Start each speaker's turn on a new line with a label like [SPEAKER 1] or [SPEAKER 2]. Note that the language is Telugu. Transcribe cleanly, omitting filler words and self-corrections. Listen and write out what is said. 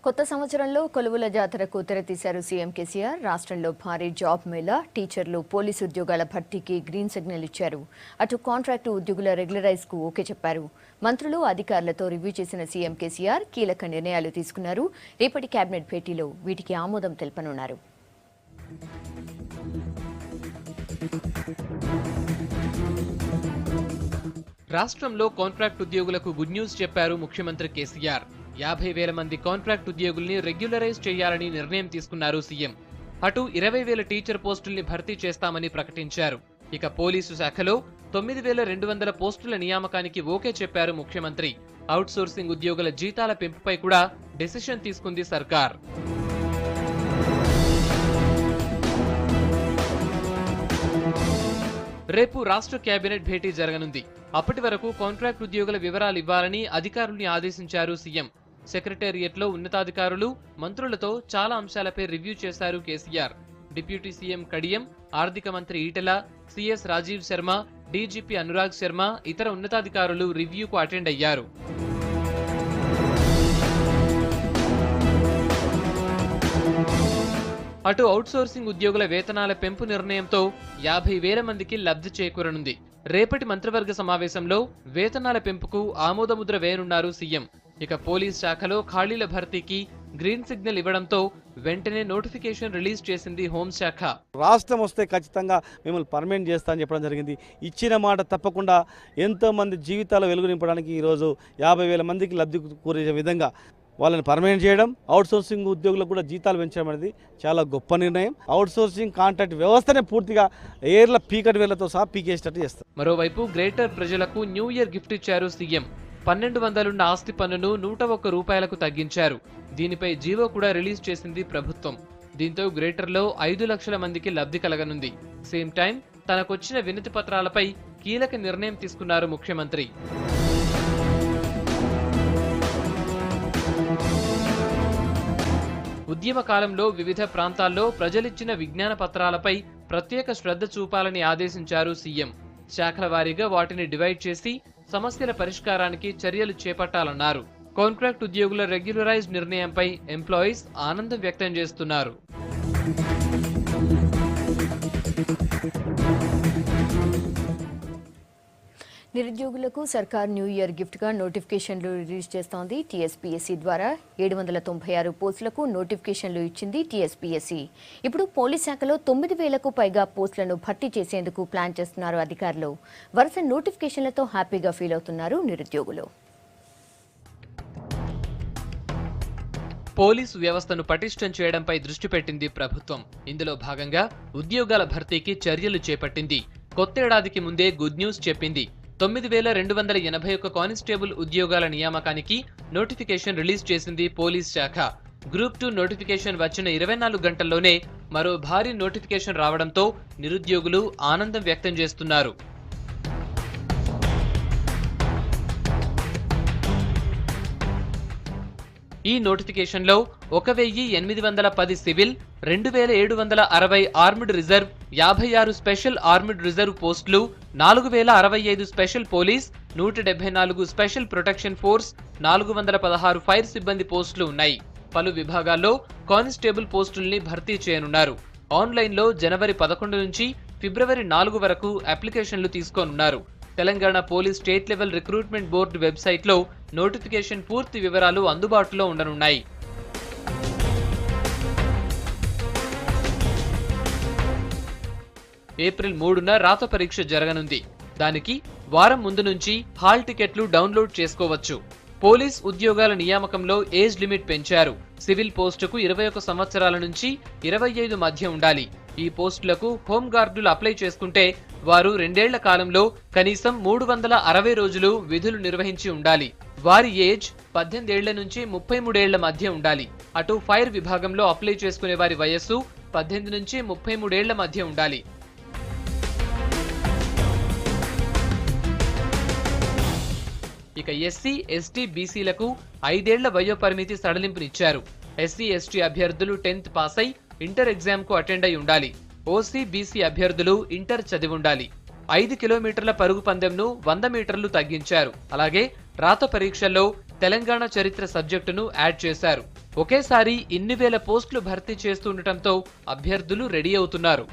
[SPEAKER 1] కొత్త సంవత్సరంలో కొలువుల జాతరకు తెరతీశారు సీఎం కేసీఆర్. రాష్ట్రంలో భారీ జాబ్ మేళా, టీచర్లు, పోలీసు ఉద్యోగాల భర్తీకి గ్రీన్ సిగ్నల్ ఇచ్చారు. అటు కాంట్రాక్టు ఉద్యోగుల రెగ్యులరైజ్ కు ఓకే చెప్పారు. మంత్రులు, అధికారులతో రివ్యూ చేసిన సీఎం కేసీఆర్ కీలక నిర్ణయాలు తీసుకున్నారు. రేపటి కేబినెట్ భేటీలో వీటికి ఆమోదం తెలపనున్నారు.
[SPEAKER 2] రాష్ట్రంలో కాంట్రాక్ట్ ఉద్యోగులకు గుడ్ న్యూస్ చెప్పారు ముఖ్యమంత్రి కేసీఆర్. 50,000 మంది కాంట్రాక్ట్ ఉద్యోగుల్ని రెగ్యులరైజ్ చేయాలని నిర్ణయం తీసుకున్నారు సీఎం. అటు 20,000 టీచర్ పోస్టుల్ని భర్తీ చేస్తామని ప్రకటించారు. ఇక పోలీసు శాఖలో 9,200 పోస్టుల నియామకానికి ఓకే చెప్పారు ముఖ్యమంత్రి. అవుట్సోర్సింగ్ ఉద్యోగుల జీతాల పెంపుపై కూడా డెసిషన్ తీసుకుంది సర్కార్. రేపు రాష్ట్ర కేబినెట్ భేటీ జరగనుంది. అప్పటి వరకు కాంట్రాక్ట్ ఉద్యోగుల వివరాలు ఇవ్వాలని అధికారుల్ని ఆదేశించారు సీఎం. సెక్రటేరియట్లో ఉన్నతాధికారులు, మంత్రులతో చాలా అంశాలపై రివ్యూ చేశారు కేసీఆర్. డిప్యూటీ సీఎం కడియం, ఆర్థిక మంత్రి ఈటెల, సీఎస్ రాజీవ్ శర్మ, డీజీపీ అనురాగ్ శర్మ, ఇతర ఉన్నతాధికారులు రివ్యూకు అటెండ్ అయ్యారు. అటు అవుట్సోర్సింగ్ ఉద్యోగుల వేతనాల పెంపు నిర్ణయంతో 50,000 మందికి లబ్ధి చేకూరనుంది. రేపటి మంత్రివర్గ సమావేశంలో వేతనాల పెంపుకు ఆమోదముద్ర వేయనున్నారు సీఎం. ఇక పోలీస్ శాఖలో ఖాళీల భర్తీకి గ్రీన్ సిగ్నల్ ఇవ్వడంతో వెంటనే నోటిఫికేషన్ రిలీజ్ చేసింది హోంశాఖ.
[SPEAKER 3] రాష్ట్రం వస్తే ఖచ్చితంగా మిమ్మల్ని పర్మనెంట్ చేస్తా అని చెప్పడం జరిగింది. ఇచ్చిన మాట తప్పకుండా ఎంతో మంది జీవితాలు వెలుగు నింపడానికి ఈరోజు 50,000 మందికి లబ్ధి కూరే విధంగా వాళ్ళని పర్మనెంట్ చేయడం, అవుట్సోర్సింగ్ ఉద్యోగులకు కూడా జీతాలు పెంచడం అనేది చాలా గొప్ప నిర్ణయం. అవుట్సోర్సింగ్ కాంట్రాక్ట్ వ్యవస్థనే పూర్తిగా ఏర్ల పీకటి వేళ్లతో సహా పీకేసేటట్టు చేస్తారు.
[SPEAKER 2] మరోవైపు గ్రేటర్ ప్రజలకు న్యూ ఇయర్ గిఫ్ట్ ఇచ్చారు సీఎం. 1,200 ఆస్తి పన్నును 101 రూపాయలకు తగ్గించారు. దీనిపై జీవో కూడా రిలీజ్ చేసింది ప్రభుత్వం. దీంతో గ్రేటర్లో 5 లక్షల మందికి లబ్ధి కలగనుంది. సేమ్ టైం తనకొచ్చిన వినతి పత్రాలపై కీలక నిర్ణయం తీసుకున్నారు ముఖ్యమంత్రి. ఉద్యమ కాలంలో వివిధ ప్రాంతాల్లో ప్రజలిచ్చిన విజ్ఞాన పత్రాలపై ప్రత్యేక శ్రద్ధ చూపాలని ఆదేశించారు సీఎం. శాఖల వారీగా వాటిని డివైడ్ చేసి సమస్యల పరిష్కారానికి చర్యలు చేపట్టాలన్నారు. కాంట్రాక్ట్ ఉద్యోగుల రెగ్యులరైజ్ నిర్ణయంపై ఎంప్లాయీస్ ఆనందం వ్యక్తం చేస్తున్నారు.
[SPEAKER 1] నిరుద్యోగులకు సర్కార్ న్యూ ఇయర్ గిఫ్ట్గా నోటిఫికేషన్లు రిలీజ్ చేస్తోంది. టీఎస్పీఎస్సీ ద్వారా 796 పోస్టులకు నోటిఫికేషన్లు ఇచ్చింది టీఎస్పీఎస్సీ. ఇప్పుడు పోలీస్ శాఖలో 9,000కు పైగా పోస్టులను భర్తీ చేసేందుకు ప్లాన్ చేస్తున్నారు అధికారులు. వరుస నోటిఫికేషన్లతో హ్యాపీగా ఫీల్ అవుతున్నారు నిరుద్యోగులు.
[SPEAKER 2] పోలీసు వ్యవస్థను పటిష్టం చేయడంపై దృష్టి పెట్టింది ప్రభుత్వం. ఇందులో భాగంగా ఉద్యోగాల భర్తీకి చర్యలు చేపట్టింది. కొత్తేడాదికి ముందే గుడ్ న్యూస్ చెప్పింది. 9,281 కానిస్టేబుల్ ఉద్యోగాల నియామకానికి నోటిఫికేషన్ రిలీజ్ చేసింది పోలీస్ శాఖ. గ్రూప్ 2 నోటిఫికేషన్ వచ్చిన 24 గంటల్లోనే మరో భారీ నోటిఫికేషన్ రావడంతో నిరుద్యోగులు ఆనందం వ్యక్తం చేస్తున్నారు. ఈ నోటిఫికేషన్లో 1,810 civil, 2,760 armed reserve, 56 special armed reserve పోస్టులు, 4,065 special police, 174 special protection force, 416 fire సిబ్బంది పోస్టులు ఉన్నాయి. పలు విభాగాల్లో కానిస్టేబుల్ పోస్టుల్ని భర్తీ చేయనున్నారు. ఆన్లైన్లో జనవరి 11 నుంచి ఫిబ్రవరి 4 వరకు అప్లికేషన్లు తీసుకోనున్నారు. Telangana police state level recruitment board వెబ్సైట్లో నోటిఫికేషన్ పూర్తి వివరాలు అందుబాటులో ఉండనున్నాయి. ఏప్రిల్ 3న రాత పరీక్ష జరగనుంది. దానికి వారం ముందు నుంచి హాల్ టికెట్లు డౌన్లోడ్ చేసుకోవచ్చు. పోలీస్ ఉద్యోగాల నియామకంలో ఏజ్ లిమిట్ పెంచారు. సివిల్ పోస్టుకు 21 సంవత్సరాల నుంచి 25 మధ్య ఉండాలి. ఈ పోస్టులకు హోంగార్డులు అప్లై చేసుకుంటే వారు 2 ఏళ్ల కాలంలో కనీసం 360 రోజులు విధులు నిర్వహించి ఉండాలి. వారి ఏజ్ 18 ఏళ్ల నుంచి 33 ఏళ్ల మధ్య ఉండాలి. అటు ఫైర్ విభాగంలో అప్లై చేసుకునే వారి వయస్సు 18 నుంచి 33 ఏళ్ల మధ్య ఉండాలి. ఇక ఎస్సీ, ఎస్టీ, బీసీలకు 5 ఏళ్ల వయోపరిమితి సడలింపునిచ్చారు. ఎస్సీ, ఎస్టీ అభ్యర్థులు 10th పాస్ అయి ఇంటర్ ఎగ్జామ్ కు అటెండ్ అయి ఉండాలి. ఓసీ, బీసీ అభ్యర్థులు ఇంటర్ చదివి ఉండాలి. 5 కిలోమీటర్ల పరుగు పందెంను 100 మీటర్లు తగ్గించారు. అలాగే రాత పరీక్షల్లో తెలంగాణ చరిత్ర సబ్జెక్టును యాడ్ చేశారు. ఒకేసారి ఇన్ని వేల పోస్టులు భర్తీ చేస్తుండటంతో అభ్యర్థులు రెడీ అవుతున్నారు.